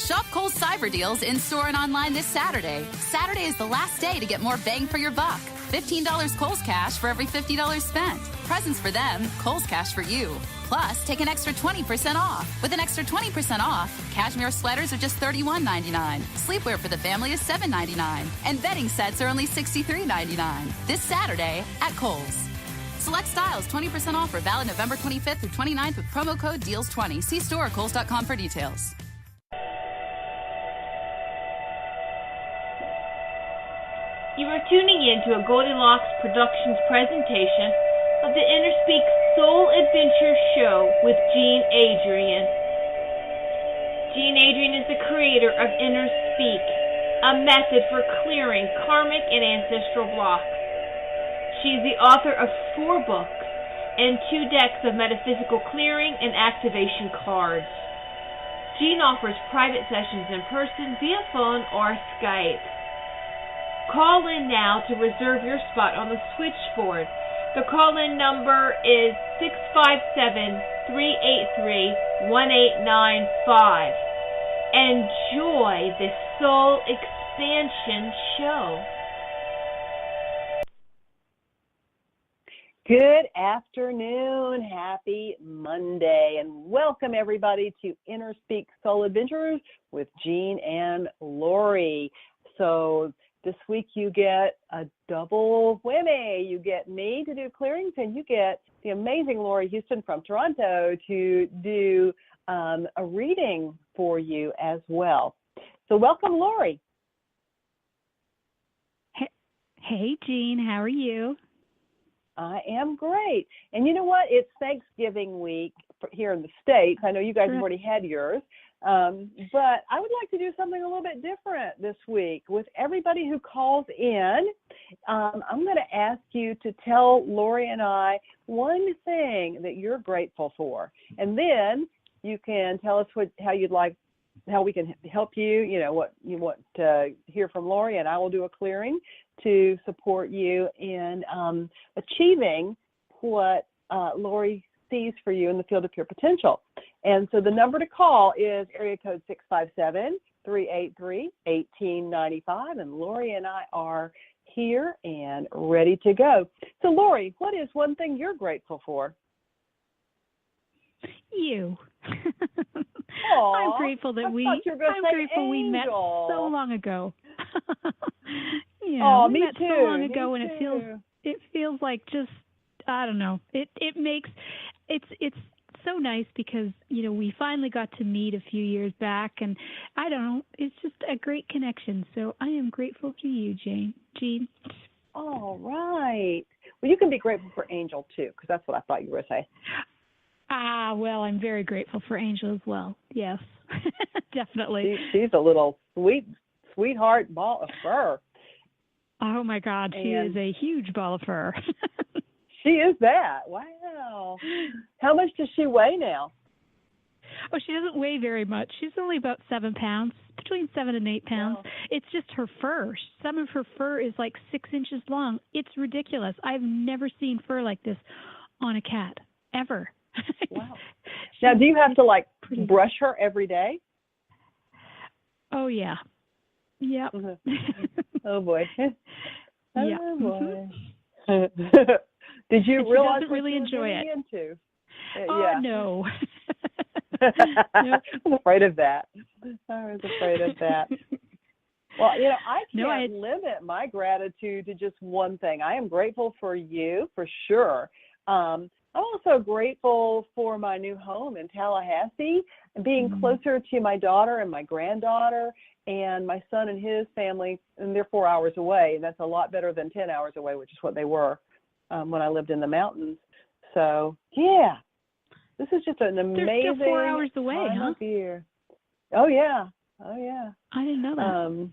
Shop Kohl's Cyber Deals in-store and online this Saturday. Saturday is the last day to get more bang for your buck. $15 Kohl's Cash for every $50 spent. Presents for them, Kohl's Cash for you. Plus, take an extra 20% off. With an extra 20% off, cashmere sweaters are just $31.99. Sleepwear for the family is $7.99. And bedding sets are only $63.99. This Saturday at Kohl's. Select styles, 20% off, are valid November 25th through 29th with promo code DEALS20. See store or kohls.com for details. You are tuning in to a Goldilocks Productions presentation of the InnerSpeak Soul Adventure Show with Jean Adrienne. Jean Adrienne is the creator of InnerSpeak, a method for clearing karmic and ancestral blocks. She is the author of 4 books and 2 decks of metaphysical clearing and activation cards. Jean offers private sessions in person, via phone, or Skype. Call in now to reserve your spot on the switchboard. The call-in number is 657-383-1895. Enjoy this soul expansion show. Good afternoon, happy Monday, and welcome everybody to InnerSpeak Soul Adventures with Jean and Laurie. So this week you get a double whammy. You get me to do clearings, and you get the amazing Laurie Huston from Toronto to do a reading for you as well. So welcome, Laurie. Hey, Jean, how are you? I am great. And you know what? It's Thanksgiving week here in the States. I know you guys have already had yours. But I would like to do something a little bit different this week. With everybody who calls in, I'm going to ask you to tell Laurie and I one thing that you're grateful for. And then you can tell us how we can help you, you know, what you want to hear from Laurie, and I will do a clearing to support you in achieving what Laurie sees for you in the field of pure potential. And so the number to call is area code 657-383-1895, and Laurie and I are here and ready to go. So Laurie, what is one thing you're grateful for? You. Aww, I'm grateful that we met so long ago. We met so long ago, and it feels like just, I don't know. It's so nice because, you know, we finally got to meet a few years back, and I don't know, it's just a great connection. So I am grateful for you, Jean. All right. Well, you can be grateful for Angel too, because that's what I thought you were going to say. Well, I'm very grateful for Angel as well. Yes, definitely. She's a little sweetheart ball of fur. Oh my God, she is a huge ball of fur. She is that. Wow. How much does she weigh now? Oh, she doesn't weigh very much. She's only about 7 pounds, between 7 and 8 pounds. Wow. It's just her fur. Some of her fur is like 6 inches long. It's ridiculous. I've never seen fur like this on a cat, ever. Wow. Now, do you have to, like, brush her every day? Oh, yeah. Yep. Oh, boy. Yeah. Oh, boy. Did you realize what really you were enjoy it? Into? Oh, no. I was afraid of that. Well, you know, I can't limit my gratitude to just one thing. I am grateful for you, for sure. I'm also grateful for my new home in Tallahassee and being closer to my daughter and my granddaughter and my son and his family, and they're 4 hours away, and that's a lot better than 10 hours away, which is what they were when I lived in the mountains. So, yeah, this is just an amazing They're still 4 hours away, time of year. Oh, yeah. I didn't know that.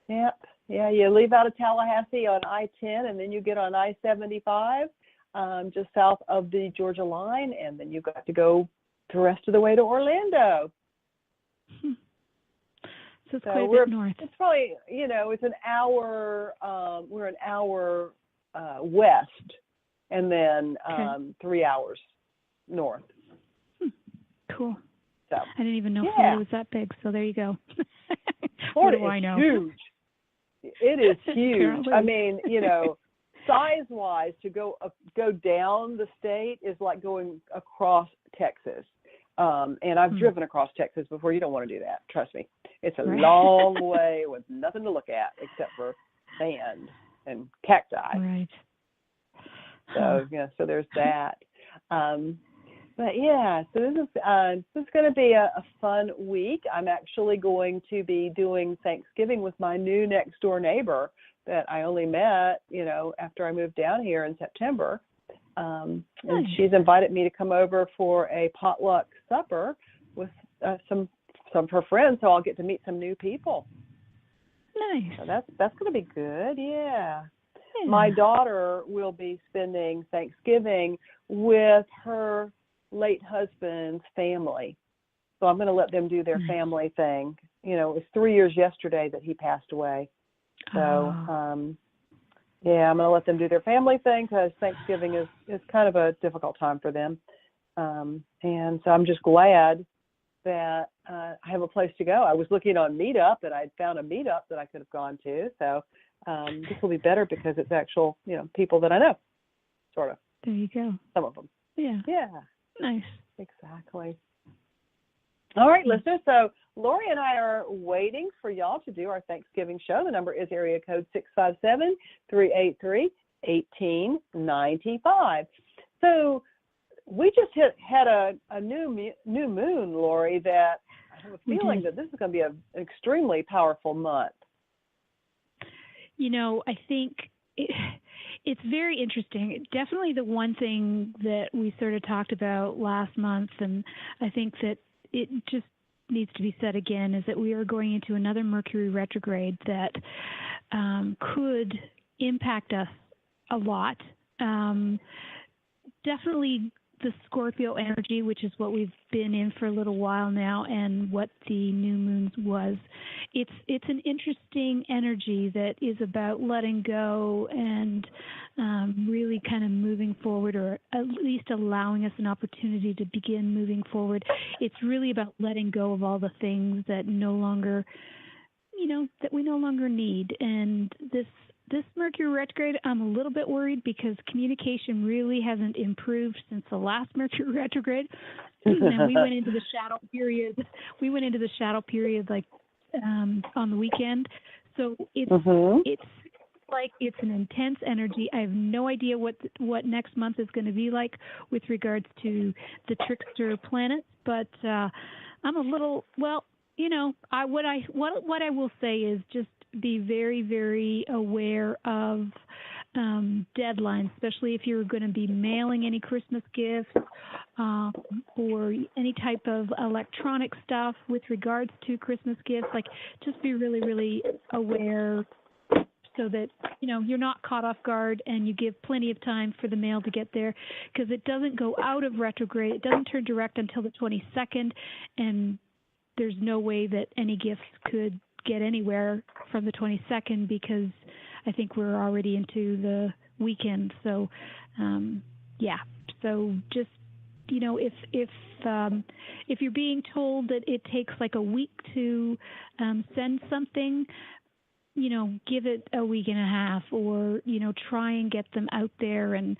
Yep. Yeah, you leave out of Tallahassee on I-10, and then you get on I-75 just south of the Georgia line, and then you've got to go the rest of the way to Orlando. So it's quite a bit north. It's probably, you know, it's an hour, we're an hour west, and then 3 hours north. Cool. So I didn't even know Florida was that big. So there you go. Florida what do I know? Huge. It is huge. Apparently. I mean, size-wise, to go down the state is like going across Texas. And I've driven across Texas before. You don't want to do that. Trust me. It's a long way with nothing to look at except for sand and cacti. Right. So, so there's that. But yeah, so this is going to be a fun week. I'm actually going to be doing Thanksgiving with my new next door neighbor that I only met, after I moved down here in September. And she's invited me to come over for a potluck supper with some of her friends, so I'll get to meet some new people. Nice. So that's going to be good. Yeah. My daughter will be spending Thanksgiving with her late husband's family. So I'm going to let them do their family thing. It was 3 years yesterday that he passed away. So, I'm going to let them do their family thing because Thanksgiving is kind of a difficult time for them. And so I'm just glad that I have a place to go. I was looking on Meetup and I'd found a Meetup that I could have gone to. So this will be better because it's actual, people that I know, sort of. There you go. Some of them. Yeah. Yeah. Nice. Exactly. All right, listeners. So Laurie and I are waiting for y'all to do our Thanksgiving show. The number is area code 657-383-1895. So we just had a new moon, Laurie, that I have a feeling that this is going to be an extremely powerful month. I think it's very interesting. Definitely the one thing that we sort of talked about last month, and I think that it just needs to be said again, is that we are going into another Mercury retrograde that could impact us a lot. Definitely the Scorpio energy, which is what we've been in for a little while now, and what the new moons was. It's an interesting energy that is about letting go and really kind of moving forward, or at least allowing us an opportunity to begin moving forward. It's really about letting go of all the things that no longer, that we no longer need. And this Mercury retrograde, I'm a little bit worried because communication really hasn't improved since the last Mercury retrograde. And we went into the shadow period. Like on the weekend. So it's like it's an intense energy. I have no idea what next month is going to be like with regards to the trickster planets, but I'm a little what I will say is just be very, very aware of deadlines, especially if you're going to be mailing any Christmas gifts or any type of electronic stuff with regards to Christmas gifts. Like, just be really, really aware so that, you're not caught off guard and you give plenty of time for the mail to get there, because it doesn't go out of retrograde. It doesn't turn direct until the 22nd, and there's no way that any gifts could get anywhere from the 22nd, because I think we're already into the weekend. So, So just, if you're being told that it takes like a week to send something, give it a week and a half, or try and get them out there, and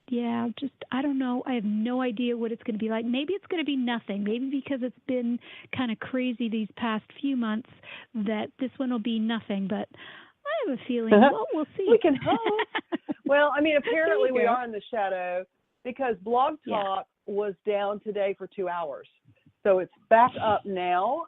I don't know. I have no idea what it's going to be like. Maybe it's going to be nothing. Maybe because it's been kind of crazy these past few months that this one will be nothing. But I have a feeling, we'll see. We can hope. Well, I mean, apparently we are in the shadow because Blog Talk was down today for 2 hours. So it's back up now.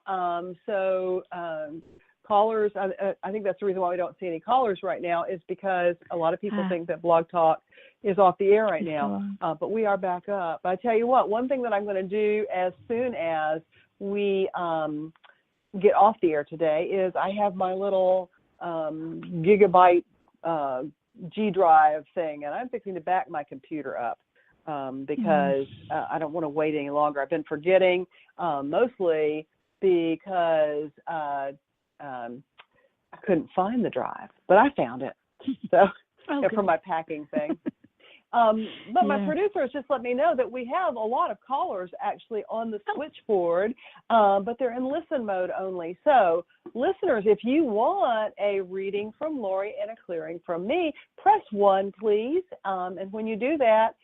Callers, I think that's the reason why we don't see any callers right now, is because a lot of people think that Blog Talk is off the air right now, but we are back up. But I tell you what, one thing that I'm going to do as soon as we get off the air today is I have my little gigabyte G drive thing, and I'm fixing to back my computer up because I don't want to wait any longer. I've been forgetting, mostly because I couldn't find the drive, but I found it. So from my packing thing. But my producers just let me know that we have a lot of callers actually on the switchboard, but they're in listen mode only. So, listeners, if you want a reading from Laurie and a clearing from me, press 1, please. And when you do that,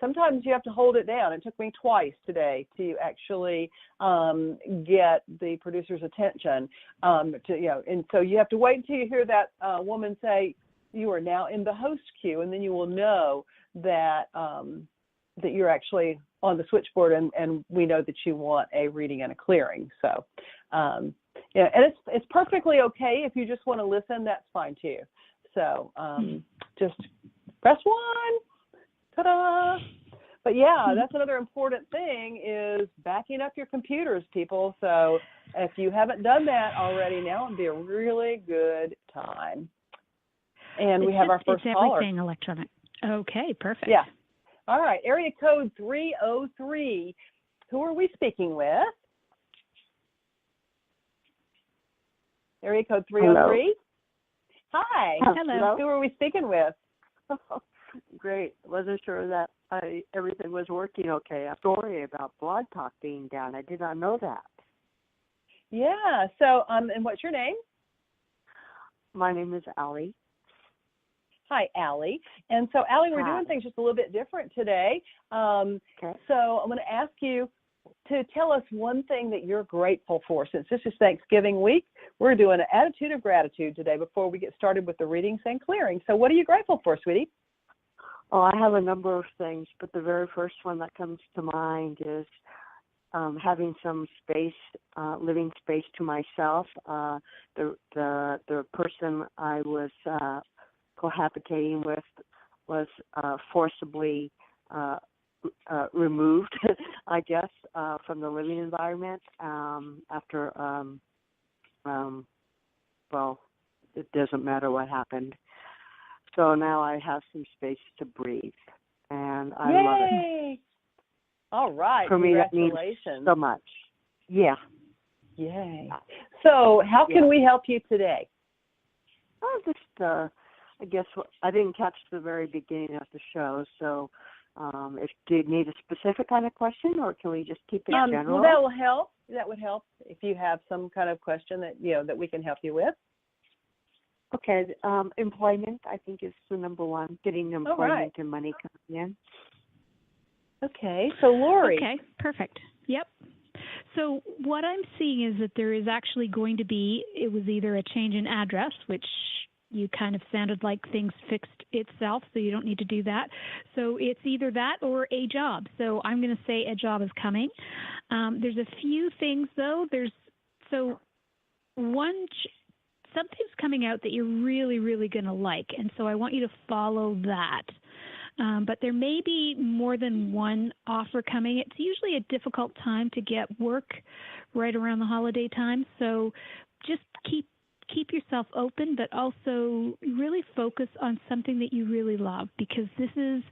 sometimes you have to hold it down. It took me twice today to actually get the producer's attention. And so you have to wait until you hear that woman say, "You are now in the host queue," and then you will know that that you're actually on the switchboard, and we know that you want a reading and a clearing. So, and it's perfectly okay if you just want to listen. That's fine too. So just press 1. Ta-da! But yeah, that's another important thing is backing up your computers, people. So if you haven't done that already, now would be a really good time. And we have our first caller. It's everything electronic. Okay, perfect. Yeah. All right, area code 303. Who are we speaking with? Area code 303. Hello. Hi. Hello. Who are we speaking with? Great. Wasn't sure that everything was working okay. I'm sorry about Blog Talk being down. I did not know that. Yeah. So, and what's your name? My name is Allie. Hi, Allie. And so, Allie, we're doing things just a little bit different today. Okay. So I'm going to ask you to tell us one thing that you're grateful for. Since this is Thanksgiving week, we're doing an attitude of gratitude today before we get started with the readings and clearing. So what are you grateful for, sweetie? Oh, I have a number of things, but the very first one that comes to mind is having some space, living space to myself. The person I was cohabitating with was forcibly removed, I guess, from the living environment after, well, it doesn't matter what happened. So now I have some space to breathe, and I love it. All right. For me, that means so much. Yeah. Yay. So how can we help you today? I guess I didn't catch the very beginning of the show, so do you need a specific kind of question, or can we just keep it general? Well, that will help. That would help if you have some kind of question that that we can help you with. Okay, employment I think is the number one. Getting employment and money coming in. Okay, so Laurie. Okay, perfect. Yep. So what I'm seeing is that there is actually going to be, it was either a change in address, which you kind of sounded like things fixed itself, so you don't need to do that. So it's either that or a job. So I'm going to say a job is coming. There's a few things, though. Something's coming out that you're really, really going to like, and so I want you to follow that. But there may be more than one offer coming. It's usually a difficult time to get work right around the holiday time, so just keep yourself open, but also really focus on something that you really love, because this is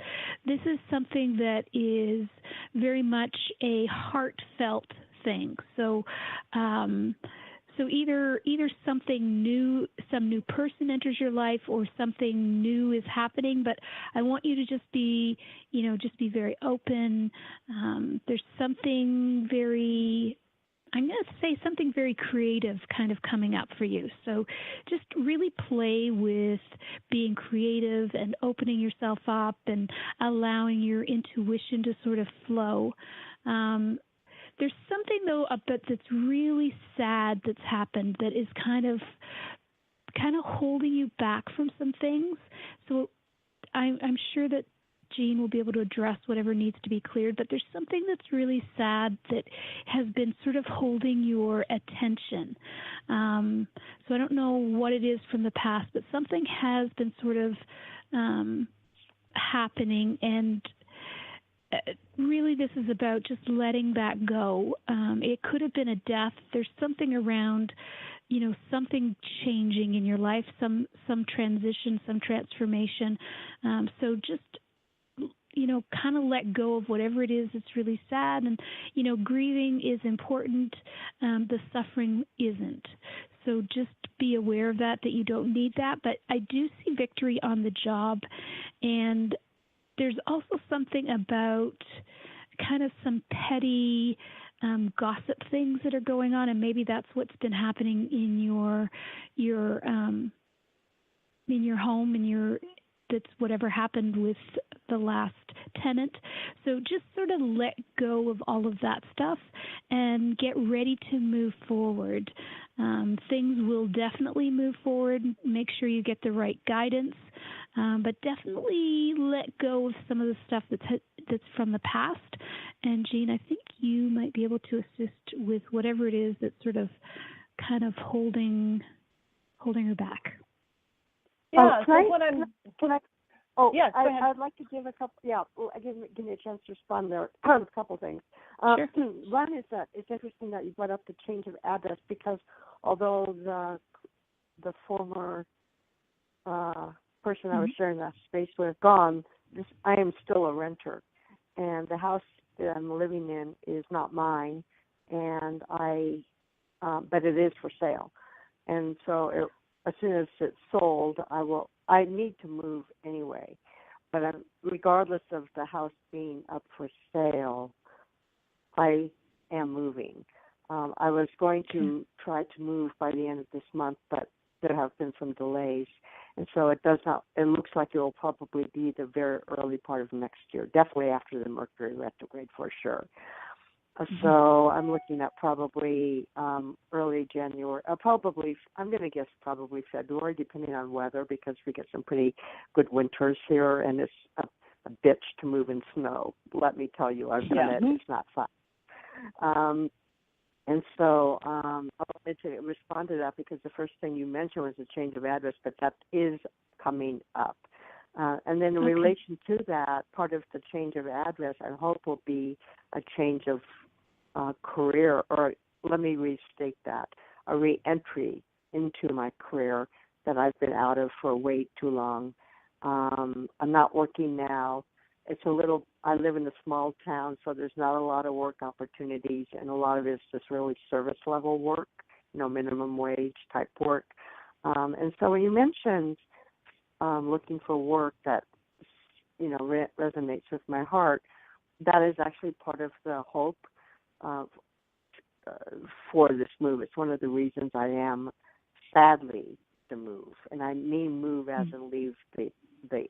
something that is very much a heartfelt thing. So so either something new, some new person enters your life, or something new is happening. But I want you to just be very open. There's something very, I'm going to say something very creative kind of coming up for you. So just really play with being creative and opening yourself up and allowing your intuition to sort of flow. There's something, though, that's really sad that's happened that is kind of holding you back from some things. So I'm sure that Jean will be able to address whatever needs to be cleared, but there's something that's really sad that has been sort of holding your attention. So I don't know what it is from the past, but something has been sort of happening, and really this is about just letting that go. It could have been a death. There's something around, something changing in your life, some transition, some transformation. So just, kind of let go of whatever it is that's really sad. And, grieving is important. The suffering isn't. So just be aware of that you don't need that. But I do see victory on the job, and there's also something about kind of some petty gossip things that are going on, and maybe that's what's been happening in your home, that's whatever happened with the last tenant. So just sort of let go of all of that stuff and get ready to move forward. Things will definitely move forward. Make sure you get the right guidance, but definitely let go of some of the stuff that's from the past. And Jean, I think you might be able to assist with whatever it is that's sort of kind of holding her back. Yeah. I'd like to give a couple. Yeah, give me a chance to respond there. A couple things. Sure. One is that it's interesting that you brought up the change of address, because although the former person I was sharing that space with gone, I am still a renter, and the house that I'm living in is not mine, and but it is for sale, and so as soon as it's sold, I need to move anyway. But regardless of the house being up for sale, I am moving. I was going to try to move by the end of this month, but there have been some delays. And so it looks like it will probably be the very early part of next year, definitely after the Mercury retrograde for sure. So I'm looking at probably early January, I'm going to guess probably February, depending on weather, because we get some pretty good winters here, and it's a bitch to move in snow. Let me tell you, I've done it. It's not fun. And so I wanted to respond to that because the first thing you mentioned was a change of address, but that is coming up. And then in relation to that, part of the change of address, I hope, will be a change of career, or let me restate that, a re-entry into my career that I've been out of for way too long. I'm not working now. I live in a small town, so there's not a lot of work opportunities, and a lot of it's just really service level work, minimum wage type work. And so when you mentioned looking for work that, resonates with my heart, that is actually part of the hope for this move. It's one of the reasons I am sadly to move, and I mean move as in leave the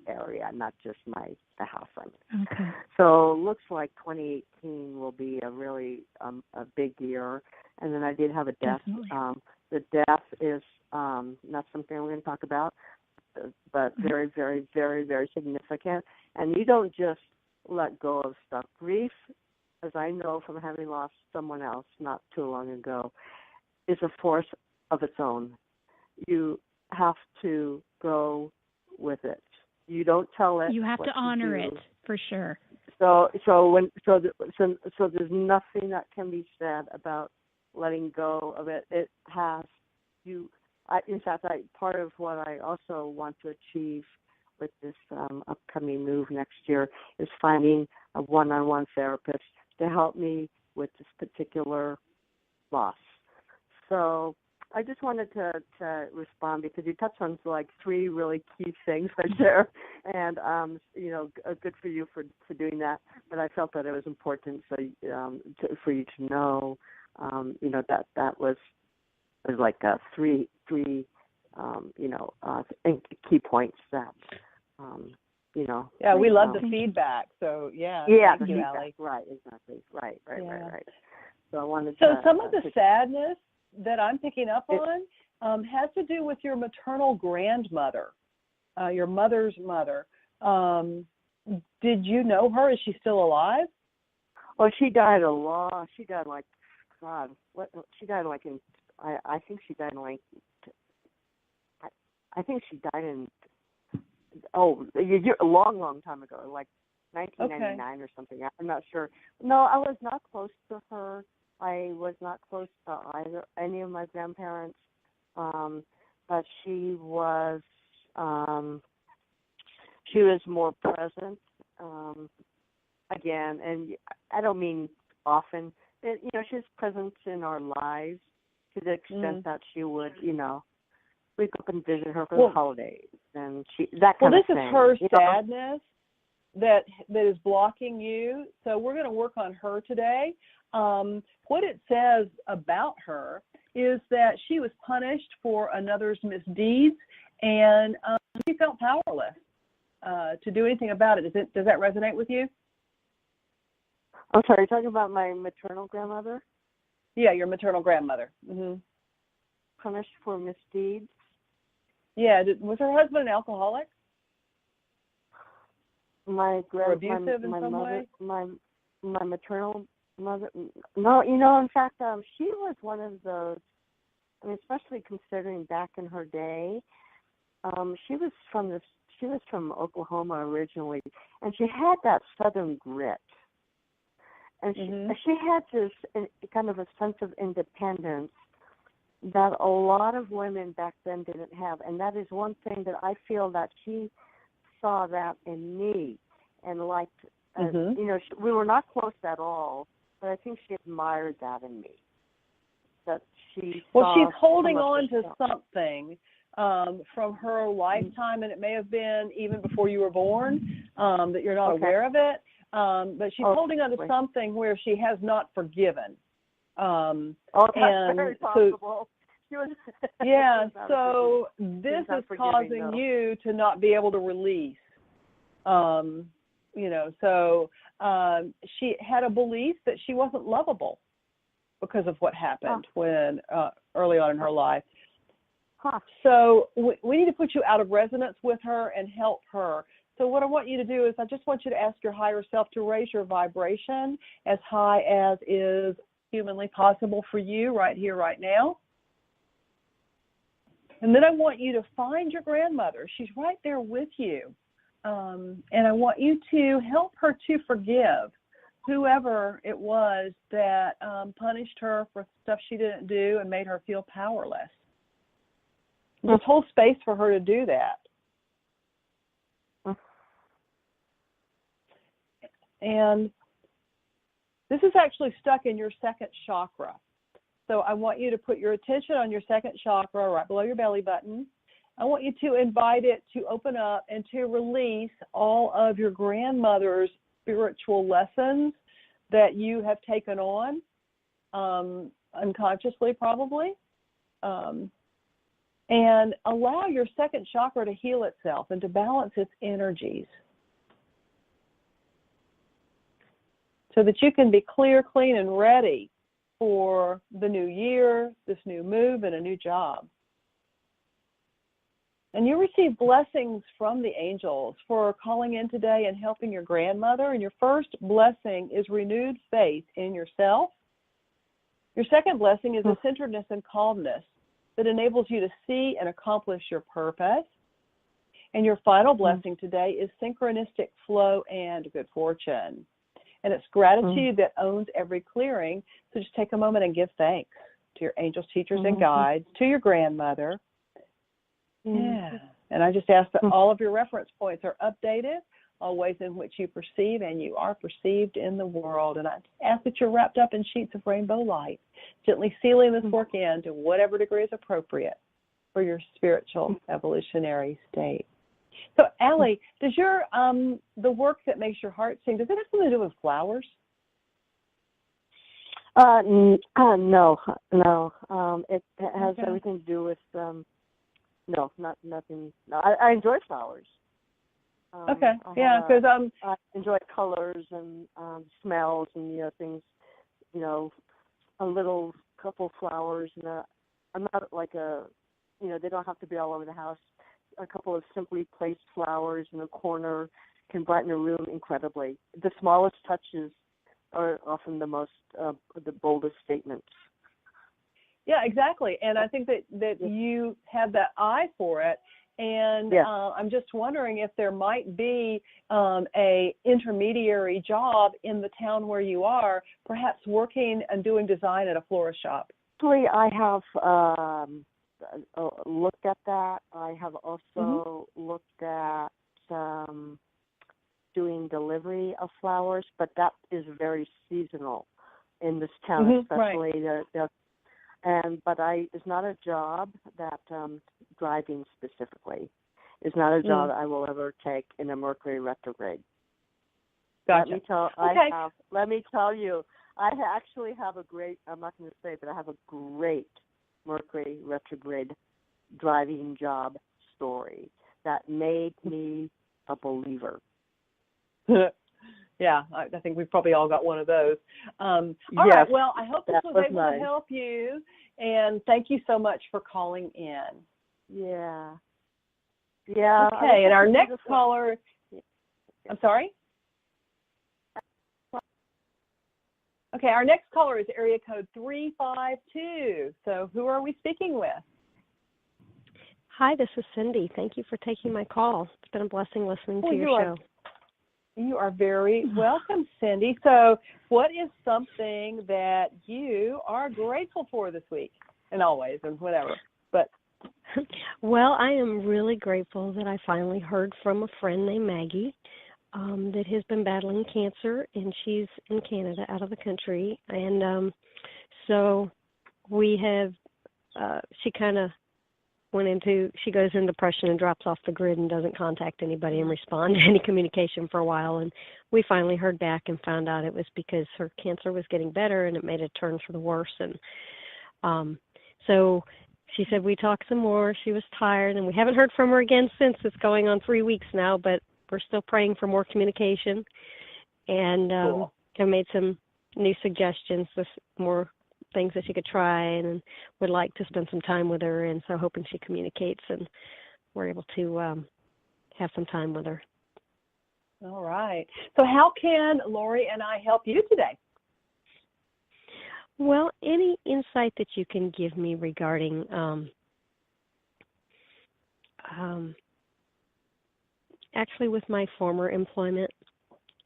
area, not just the house I'm in. Okay. So looks like 2018 will be a really a big year. And then I did have a death. The death is not something we're going to talk about, but very, very, very, very significant. And you don't just let go of stuff. Grief, as I know from having lost someone else not too long ago, is a force of its own. You have to go with it. You don't tell it. You have to honor it, for sure. So there's nothing that can be said about letting go of it. It has you. In fact, part of what I also want to achieve with this upcoming move next year is finding a one-on-one therapist to help me with this particular loss. So I just wanted to respond because you touched on like three really key things right there, and good for you for doing that. But I felt that it was important for you to know, that was like three key points that. Yeah, we love the feedback. So yeah. Yeah, thank you, Allie. Right, exactly. Right. So I wanted to. So some of the sadness that I'm picking up on has to do with your maternal grandmother, your mother's mother. Did you know her? Is she still alive? Well, she died a lot. She died like, God, what? She died like in. I think she died in like. I think she died in. A long time ago, like 1999 or something. I'm not sure. No, I was not close to her. I was not close to any of my grandparents, but she was more present. Again, and I don't mean often. She's present in our lives to the extent that she would, we'd go up and visit her for the holidays, and that kind of thing. Well, this is her sadness. that is blocking you. So we're going to work on her today. What it says about her is that she was punished for another's misdeeds, and she felt powerless to do anything about it. Does that resonate with you? I'm sorry, you're talking about my maternal grandmother? Yeah, your maternal grandmother. Mm-hmm. Punished for misdeeds? Yeah. Was her husband an alcoholic? My abusive in some mother, way? my maternal mother. No, in fact, she was one of those. I mean, especially considering back in her day, she was from Oklahoma originally, and she had that Southern grit, and she had this kind of a sense of independence that a lot of women back then didn't have, and that is one thing that I feel that she saw that in me, and liked. We were not close at all, but I think she admired that in me. That she. Well, she's holding on to something from her lifetime, and it may have been even before you were born, that you're not aware of it. But she's holding on to something where she has not forgiven. That's very possible. So this is causing you to not be able to release. She had a belief that she wasn't lovable because of what happened when early on in her life. So we need to put you out of resonance with her and help her. So what I want you to do is I just want you to ask your higher self to raise your vibration as high as is humanly possible for you right here, right now. And then I want you to find your grandmother. She's right there with you. And I want you to help her to forgive whoever it was that punished her for stuff she didn't do and made her feel powerless. Just hold space for her to do that. And this is actually stuck in your second chakra. So I want you to put your attention on your second chakra right below your belly button. I want you to invite it to open up and to release all of your grandmother's spiritual lessons that you have taken on, unconsciously probably, and allow your second chakra to heal itself and to balance its energies so that you can be clear, clean, and ready for the new year, this new move, and a new job. And you receive blessings from the angels for calling in today and helping your grandmother. And your first blessing is renewed faith in yourself. Your second blessing is a centeredness and calmness that enables you to see and accomplish your purpose. And your final blessing today is synchronistic flow and good fortune. And it's gratitude that owns every clearing. So just take a moment and give thanks to your angels, teachers, and guides, to your grandmother. Yeah. And I just ask that all of your reference points are updated, all ways in which you perceive and you are perceived in the world. And I ask that you're wrapped up in sheets of rainbow light, gently sealing this work in to whatever degree is appropriate for your spiritual evolutionary state. So, Allie, does your the work that makes your heart sing, does it have something to do with flowers? No. It has everything to do with nothing. No, I enjoy flowers. Because I enjoy colors and smells and things. A little couple flowers, and I'm not like they don't have to be all over the house. A couple of simply placed flowers in a corner can brighten a room incredibly. The smallest touches are often the most, the boldest statements. Yeah, exactly. And I think that you have that eye for it. And I'm just wondering if there might be a intermediary job in the town where you are, perhaps working and doing design at a florist shop. Actually, I have looked at that. I have also looked at doing delivery of flowers, but that is very seasonal in this town, especially. But it's not a job that driving specifically is not a job I will ever take in a Mercury retrograde. Gotcha. Let me tell you, I actually have a great, I'm not going to say, but I have a great Mercury retrograde driving job story that made me a believer. Yeah, I think we've probably all got one of those. All yes, right, well, I hope this was able nice. to help you, and thank you so much for calling in. Yeah. Okay, and our next caller, I'm sorry? Okay, our next caller is area code 352. So who are we speaking with? Hi, this is Cindy. Thank you for taking my call. It's been a blessing listening to your show. You are very welcome, Cindy. So what is something that you are grateful for this week? And always, and whatever. But well, I am really grateful that I finally heard from a friend named Maggie that has been battling cancer, and she's in Canada, out of the country. And so we have, she kind of she goes in depression and drops off the grid and doesn't contact anybody and respond to any communication for a while. And we finally heard back and found out it was because her cancer was getting better and it made a turn for the worse. And so she said we talked some more. She was tired, and we haven't heard from her again since. It's going on 3 weeks now, but we're still praying for more communication. And cool. I made some new suggestions with more things that she could try, and would like to spend some time with her, and so hoping she communicates and we're able to have some time with her. All right. So how can Laurie and I help you today? Well, any insight that you can give me regarding actually with my former employment,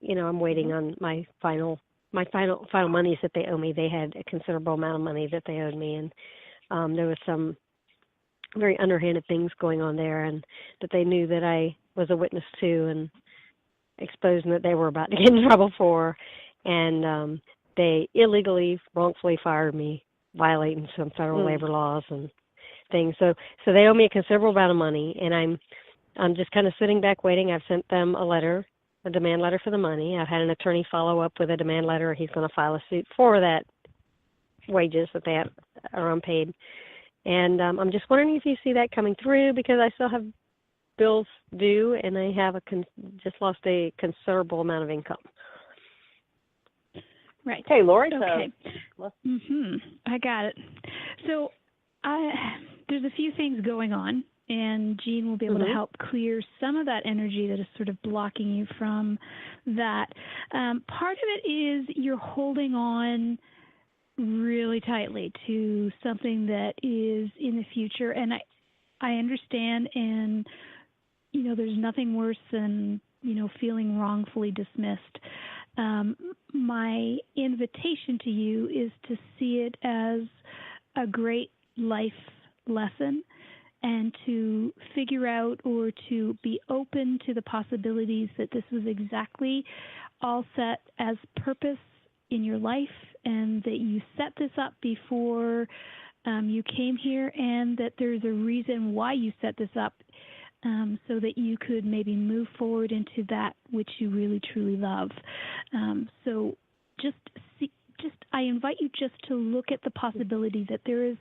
I'm waiting on my final monies that they owe me. They had a considerable amount of money that they owed me, and there was some very underhanded things going on there, and that they knew that I was a witness to, and exposing that they were about to get in trouble for, and they illegally, wrongfully fired me, violating some federal labor laws and things. So they owe me a considerable amount of money, and I'm just kind of sitting back waiting. I've sent them a demand letter for the money. I've had an attorney follow up with a demand letter. He's going to file a suit for that wages that they are unpaid. And I'm just wondering if you see that coming through, because I still have bills due, and I have just lost a considerable amount of income. Right. Okay, Laurie. Okay. I got it. So there's a few things going on, and Jean will be able to help clear some of that energy that is sort of blocking you from that. Part of it is you're holding on really tightly to something that is in the future, and I understand, and there's nothing worse than feeling wrongfully dismissed. My invitation to you is to see it as a great life lesson, and to figure out or to be open to the possibilities that this was exactly all set as purpose in your life, and that you set this up before you came here, and that there's a reason why you set this up, so that you could maybe move forward into that which you really truly love. So I invite you just to look at the possibility that there is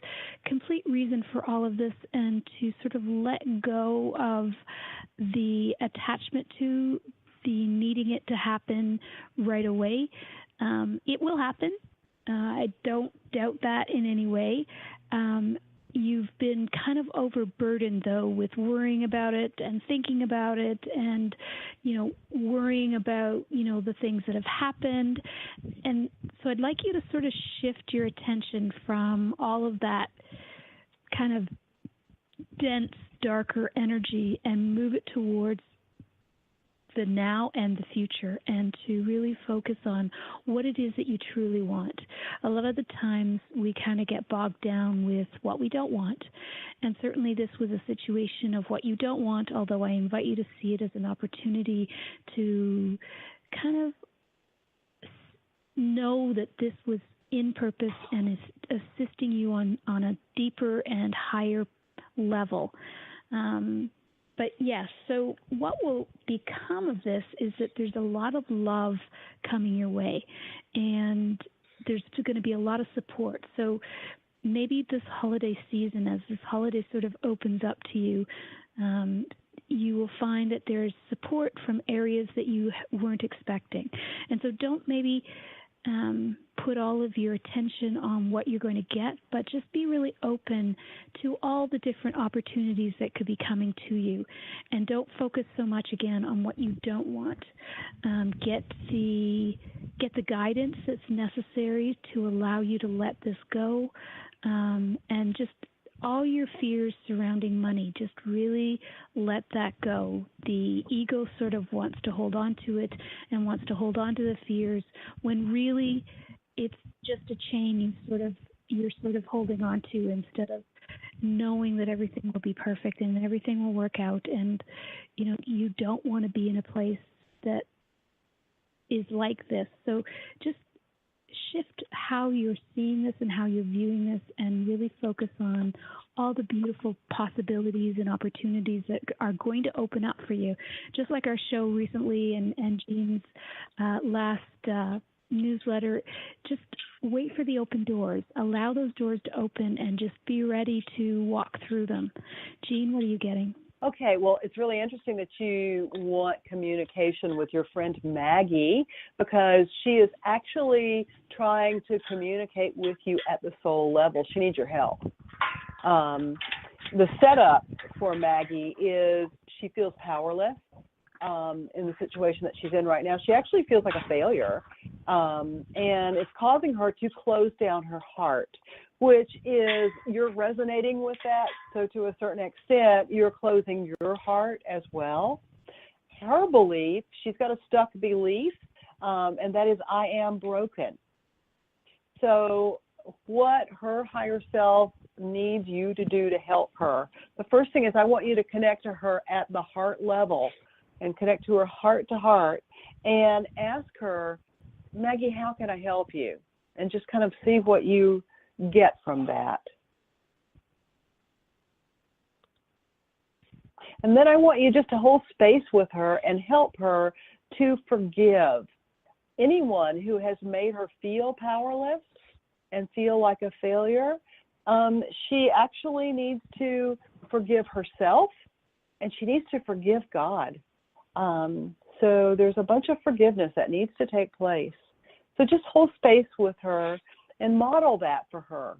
complete reason for all of this, and to sort of let go of the attachment to the needing it to happen right away. It will happen. I don't doubt that in any way. You've been kind of overburdened, though, with worrying about it and thinking about it, and, worrying about, the things that have happened. And so I'd like you to sort of shift your attention from all of that kind of dense, darker energy and move it towards the now and the future, and to really focus on what it is that you truly want. A lot of the times we kind of get bogged down with what we don't want, and certainly this was a situation of what you don't want, although I invite you to see it as an opportunity to kind of know that this was in purpose and is assisting you on a deeper and higher level. But yes, so what will become of this is that there's a lot of love coming your way, and there's going to be a lot of support. So maybe this holiday season, as this holiday sort of opens up to you, you will find that there's support from areas that you weren't expecting. And so don't maybe put all of your attention on what you're going to get, but just be really open to all the different opportunities that could be coming to you. And don't focus so much, again, on what you don't want. Get the guidance that's necessary to allow you to let this go, and just all your fears surrounding money, just really let that go. The ego sort of wants to hold on to it and wants to hold on to the fears, when really it's just a chain you're sort of holding on to, instead of knowing that everything will be perfect and everything will work out. And you don't want to be in a place that is like this. So just shift how you're seeing this and how you're viewing this, and really focus on all the beautiful possibilities and opportunities that are going to open up for you. Just like our show recently and Jean's last newsletter, just wait for the open doors. Allow those doors to open and just be ready to walk through them. Jean, what are you getting? Okay, well, it's really interesting that you want communication with your friend Maggie, because she is actually trying to communicate with you at the soul level. She needs your help. The setup for Maggie is she feels powerless in the situation that she's in right now. She actually feels like a failure, and it's causing her to close down her heart, which is, you're resonating with that. So to a certain extent, you're closing your heart as well. Her belief, she's got a stuck belief, and that is, I am broken. So what her higher self needs you to do to help her, the first thing is, I want you to connect to her at the heart level and connect to her heart to heart and ask her, Maggie, how can I help you? And just kind of see what you get from that. And then I want you just to hold space with her and help her to forgive anyone who has made her feel powerless and feel like a failure. She actually needs to forgive herself, and she needs to forgive God. So there's a bunch of forgiveness that needs to take place. So just hold space with her and model that for her.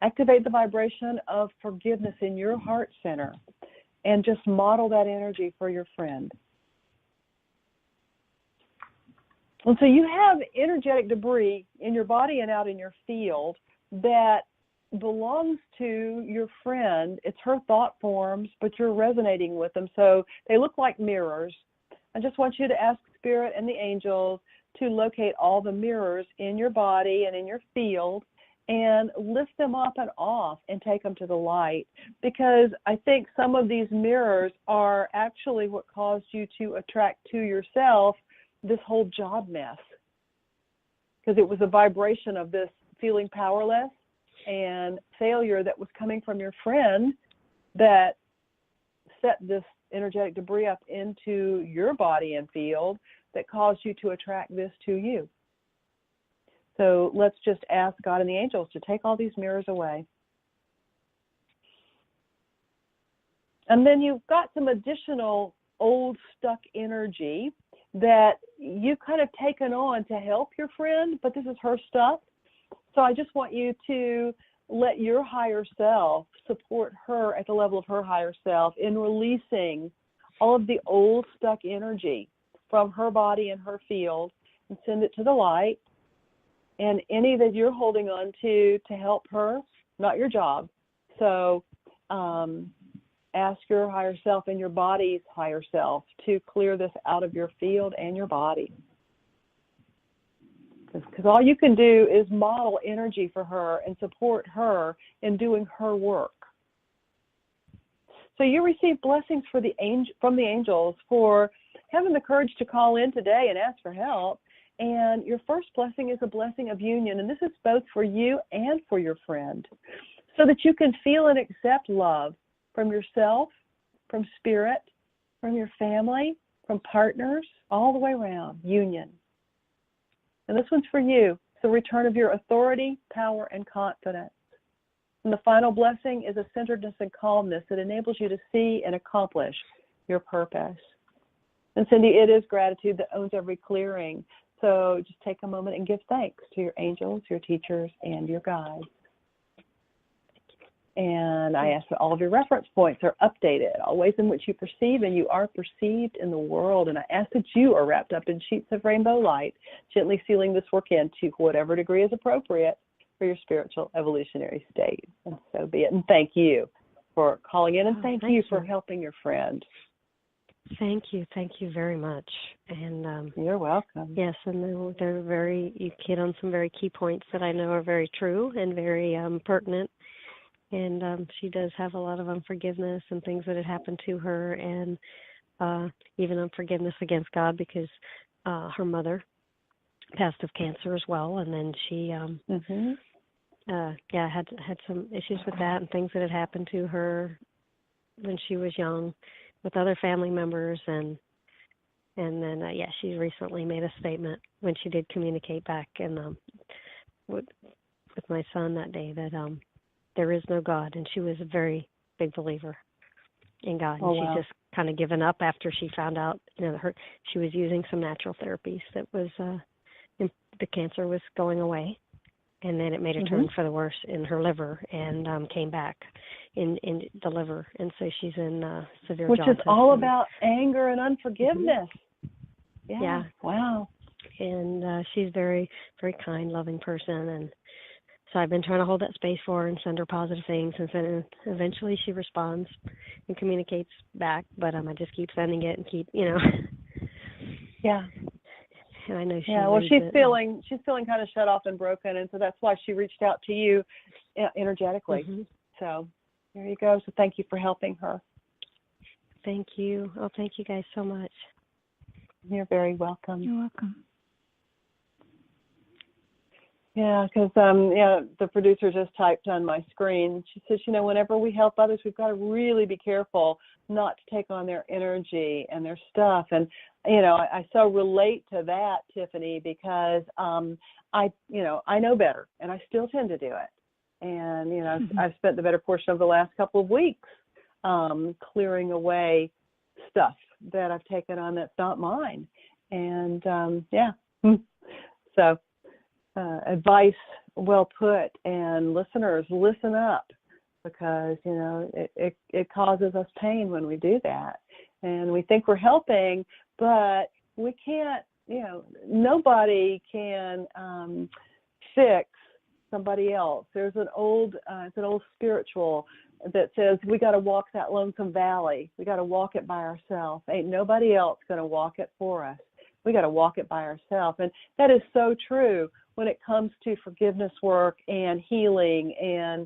Activate the vibration of forgiveness in your heart center and just model that energy for your friend. And so you have energetic debris in your body and out in your field that belongs to your friend. It's her thought forms, but you're resonating with them. So they look like mirrors. I just want you to ask Spirit and the angels to locate all the mirrors in your body and in your field and lift them up and off and take them to the light, because I think some of these mirrors are actually what caused you to attract to yourself this whole job mess, because it was a vibration of this feeling powerless and failure that was coming from your friend that set this energetic debris up into your body and field that caused you to attract this to you. So let's just ask God and the angels to take all these mirrors away. And then you've got some additional old stuck energy that you've kind of taken on to help your friend, but this is her stuff. So I just want you to let your higher self support her at the level of her higher self in releasing all of the old stuck energy from her body and her field and send it to the light. And any that you're holding on to help her, not your job. So ask your higher self and your body's higher self to clear this out of your field and your body. Because all you can do is model energy for her and support her in doing her work. So you receive blessings from the angels for having the courage to call in today and ask for help. And your first blessing is a blessing of union, and this is both for you and for your friend, so that you can feel and accept love from yourself, from spirit, from your family, from partners, all the way around, union. And this one's for you. It's the return of your authority, power, and confidence. And the final blessing is a centeredness and calmness that enables you to see and accomplish your purpose. And Cindy, it is gratitude that owns every clearing. So just take a moment and give thanks to your angels, your teachers, and your guides. And I ask that all of your reference points are updated, all ways in which you perceive and you are perceived in the world. And I ask that you are wrapped up in sheets of rainbow light, gently sealing this work in to whatever degree is appropriate for your spiritual evolutionary state. And so be it. And thank you for calling in, and thank you for helping your friend. Thank you very much. And you're welcome. Yes, and you hit on some very key points that I know are very true and very pertinent. And she does have a lot of unforgiveness and things that had happened to her, and even unforgiveness against God, because her mother passed of cancer as well, and then she had some issues with that and things that had happened to her when she was young with other family members, and then she recently made a statement when she did communicate back and with my son that day that there is no God, and she was a very big believer in God. And she just kind of given up after she found out, she was using some natural therapies that was the cancer was going away, and then it made a turn for the worse in her liver and came back in the liver, and so she's in severe jaundice. Which is all about anger and unforgiveness. Yeah. Wow. And she's very, very kind, loving person, and so I've been trying to hold that space for her and send her positive things, and then eventually she responds and communicates back. But I just keep sending it and keep, Yeah. And I know she. Yeah. Well, she's feeling kind of shut off and broken, and so that's why she reached out to you energetically. So there you go. So thank you for helping her. Thank you. Oh, thank you guys so much. You're very welcome. You're welcome. Yeah, because the producer just typed on my screen. She says, whenever we help others, we've got to really be careful not to take on their energy and their stuff. And I so relate to that, Tiffany, because I know better, and I still tend to do it. And I've spent the better portion of the last couple of weeks clearing away stuff that I've taken on that's not mine. And so. Advice well put, and listeners, listen up, because it causes us pain when we do that, and we think we're helping, but we can't. Nobody can fix somebody else. There's an old spiritual that says we got to walk that lonesome valley. We got to walk it by ourselves. Ain't nobody else going to walk it for us. We got to walk it by ourselves, and that is so true when it comes to forgiveness work and healing and,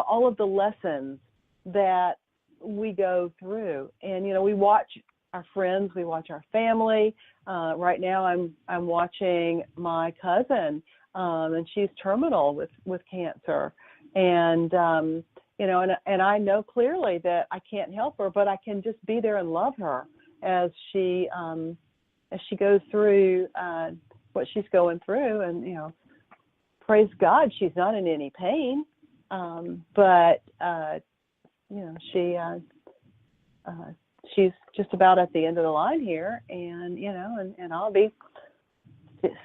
all of the lessons that we go through. And, we watch our friends, we watch our family. Right now I'm watching my cousin, and she's terminal with cancer. And, and I know clearly that I can't help her, but I can just be there and love her as she goes through what she's going through, and praise God, she's not in any pain, but she's just about at the end of the line here, and and I'll be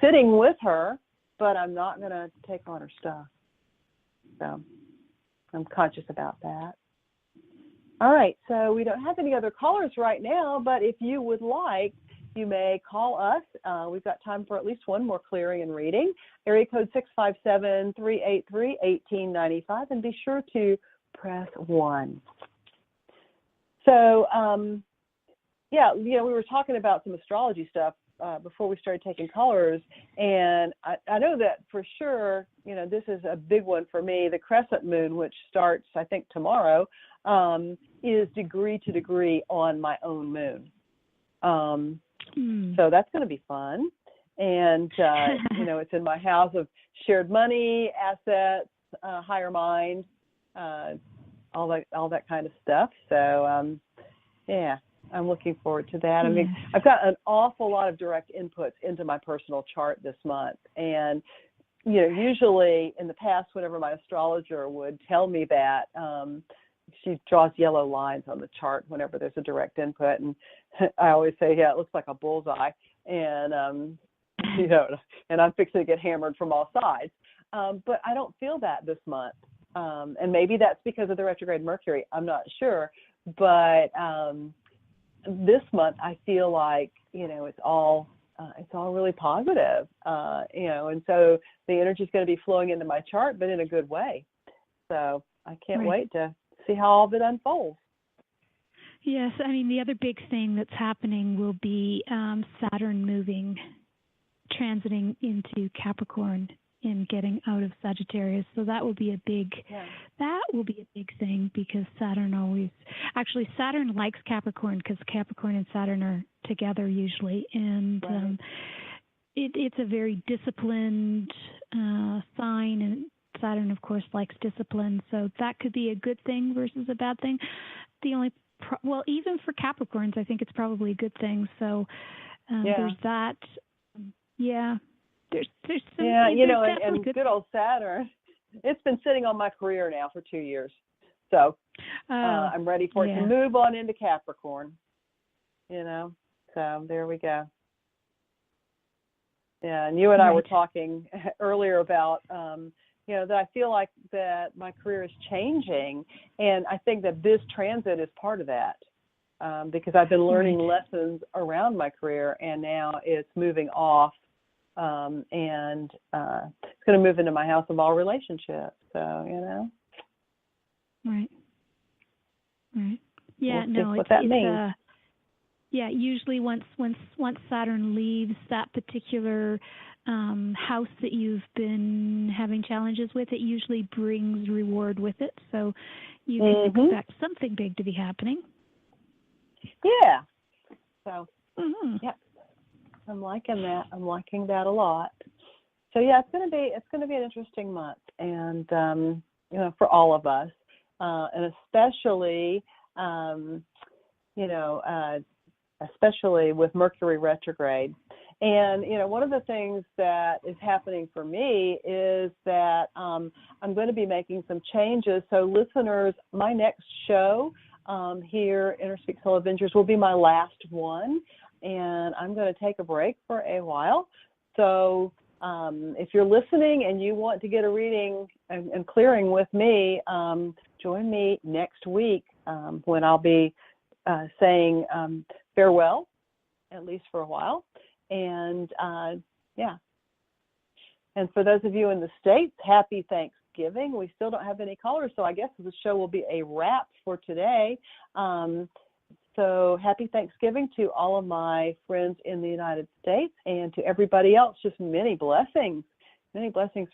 sitting with her, but I'm not going to take on her stuff. So I'm conscious about that. All right, so we don't have any other callers right now, but if you would like, you may call us. We've got time for at least one more clearing and reading. Area code 657-383-1895, and be sure to press 1. So, we were talking about some astrology stuff before we started taking callers, and I know that for sure, this is a big one for me. The crescent moon, which starts, I think, tomorrow, is degree to degree on my own moon. So that's going to be fun. And, it's in my house of shared money, assets, higher mind, all that kind of stuff. So yeah, I'm looking forward to that. I mean, I've got an awful lot of direct inputs into my personal chart this month, and usually in the past, whenever my astrologer would tell me that, she draws yellow lines on the chart whenever there's a direct input, and I always say, yeah, it looks like a bullseye, and and I'm fixing to get hammered from all sides. But I don't feel that this month, and maybe that's because of the retrograde Mercury. I'm not sure, but this month I feel like it's all really positive, and so the energy is going to be flowing into my chart, but in a good way. So I can't wait to see how all of it unfolds. Yes, I mean, the other big thing that's happening will be Saturn transiting into Capricorn and getting out of Sagittarius. So that will be a big thing, because Saturn likes Capricorn, because Capricorn and Saturn are together usually, and it's a very disciplined sign, and Saturn, of course, likes discipline. So that could be a good thing versus a bad thing. The only even for Capricorns, I think it's probably a good thing. So there's that. Yeah. There's some, and good old Saturn, it's been sitting on my career now for 2 years. So I'm ready for it to move on into Capricorn, so there we go. Yeah, and you and I were talking earlier about, that I feel like that my career is changing, and I think that this transit is part of that, because I've been learning lessons around my career, and now it's moving off, and it's going to move into my house of all relationships. So, Right. Yeah. We'll see what that means. Usually once Saturn leaves that particular house that you've been having challenges with, it usually brings reward with it. So you can expect something big to be happening. Yeah. So, I'm liking that. I'm liking that a lot. So yeah, it's going to be an interesting month, and for all of us, and especially with Mercury retrograde. And one of the things that is happening for me is that I'm going to be making some changes. So listeners, my next show here, InnerSpeak Soul Adventures, will be my last one, and I'm going to take a break for a while. So if you're listening and you want to get a reading and clearing with me, join me next week when I'll be saying farewell, at least for a while. And and for those of you in the States, happy Thanksgiving. We still don't have any callers, so I guess the show will be a wrap for today. So happy Thanksgiving to all of my friends in the United States, and to everybody else, just many blessings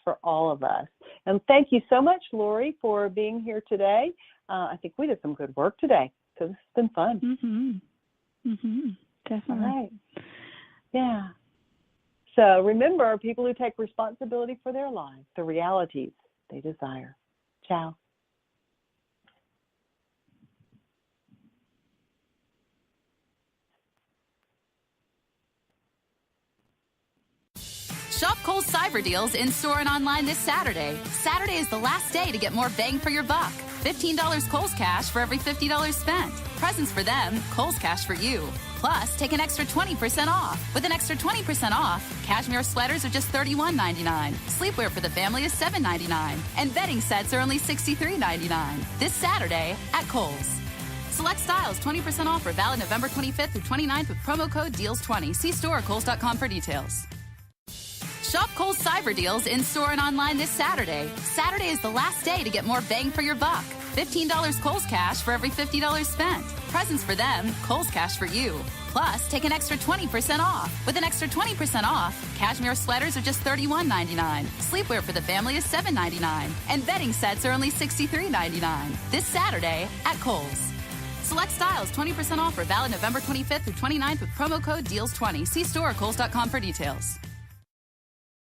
for all of us. And thank you so much, Laurie, for being here today. I think we did some good work today, so this has been fun. Definitely. All right. Yeah. So remember, people who take responsibility for their lives, the realities they desire. Ciao. Shop Kohl's Cyber Deals in-store and online this Saturday. Saturday is the last day to get more bang for your buck. $15 Kohl's Cash for every $50 spent. Presents for them, Kohl's Cash for you. Plus, take an extra 20% off. With an extra 20% off, cashmere sweaters are just $31.99. Sleepwear for the family is $7.99. And bedding sets are only $63.99. This Saturday at Kohl's. Select styles, 20% offer, valid November 25th through 29th with promo code DEALS20. See store or Kohl's.com for details. Shop Kohl's Cyber Deals in-store and online this Saturday. Saturday is the last day to get more bang for your buck. $15 Kohl's Cash for every $50 spent. Presents for them, Kohl's Cash for you. Plus, take an extra 20% off. With an extra 20% off, cashmere sweaters are just $31.99. Sleepwear for the family is $7.99. And bedding sets are only $63.99. This Saturday at Kohl's. Select styles, 20% offer, valid November 25th through 29th with promo code DEALS20. See store or Kohl's.com for details.